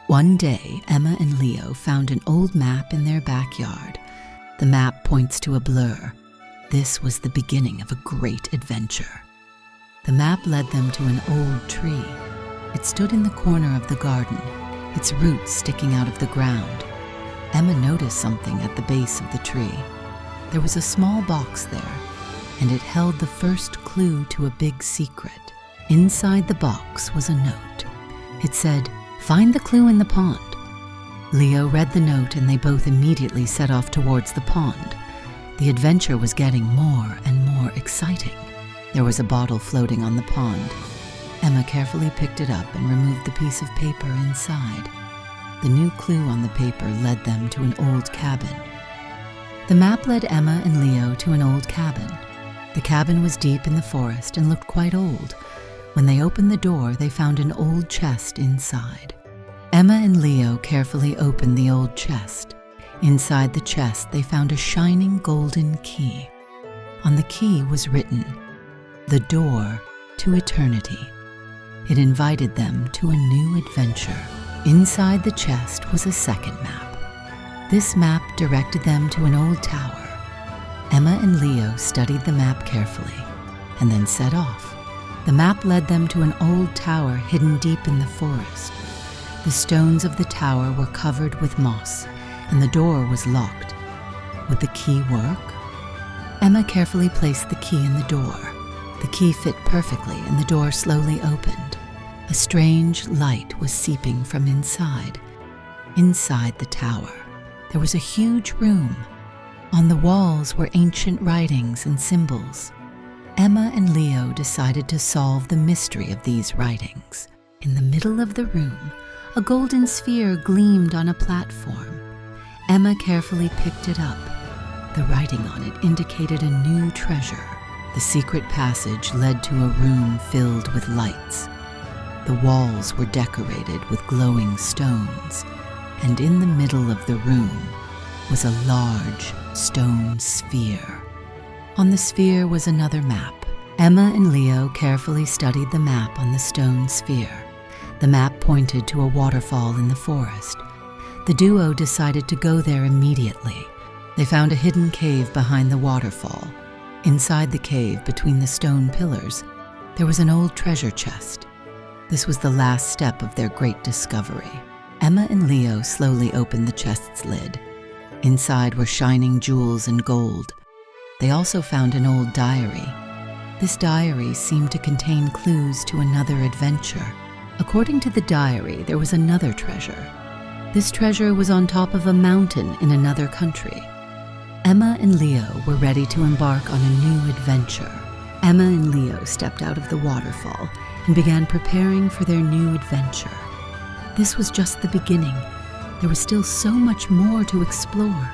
One day, Emma and Leo found an old map in their backyard. The map points to a blur. This was the beginning of a great adventure. The map led them to an old tree. It stood in the corner of the garden, its roots sticking out of the ground. Emma noticed something at the base of the tree. There was a small box there, and it held the first clue to a big secret. Inside the box was a note. It said, "Find the clue in the pond." Leo read the note and they both immediately set off towards the pond. The adventure was getting more and more exciting. There was a bottle floating on the pond. Emma carefully picked it up and removed the piece of paper inside. The new clue on the paper led them to an old cabin. The map led Emma and Leo to an old cabin. The cabin was deep in the forest and looked quite old. When they opened the door, they found an old chest inside. Emma and Leo carefully opened the old chest. Inside the chest, they found a shining golden key. On the key was written, "The door to eternity." It invited them to a new adventure. Inside the chest was a second map. This map directed them to an old tower. Emma and Leo studied the map carefully and then set off. The map led them to an old tower hidden deep in the forest. The stones of the tower were covered with moss, and the door was locked. Would the key work? Emma carefully placed the key in the door. The key fit perfectly, and the door slowly opened. A strange light was seeping from inside. Inside the tower, there was a huge room. On the walls were ancient writings and symbols. Emma and Leo decided to solve the mystery of these writings. In the middle of the room, a golden sphere gleamed on a platform. Emma carefully picked it up. The writing on it indicated a new treasure. The secret passage led to a room filled with lights. The walls were decorated with glowing stones, and in the middle of the room was a large stone sphere. On the sphere was another map. Emma and Leo carefully studied the map on the stone sphere. The map pointed to a waterfall in the forest. The duo decided to go there immediately. They found a hidden cave behind the waterfall. Inside the cave, between the stone pillars, there was an old treasure chest. This was the last step of their great discovery. Emma and Leo slowly opened the chest's lid. Inside were shining jewels and gold. They also found an old diary. This diary seemed to contain clues to another adventure. According to the diary, there was another treasure. This treasure was on top of a mountain in another country. Emma and Leo were ready to embark on a new adventure. Emma and Leo stepped out of the waterfall and began preparing for their new adventure. This was just the beginning. There was still so much more to explore.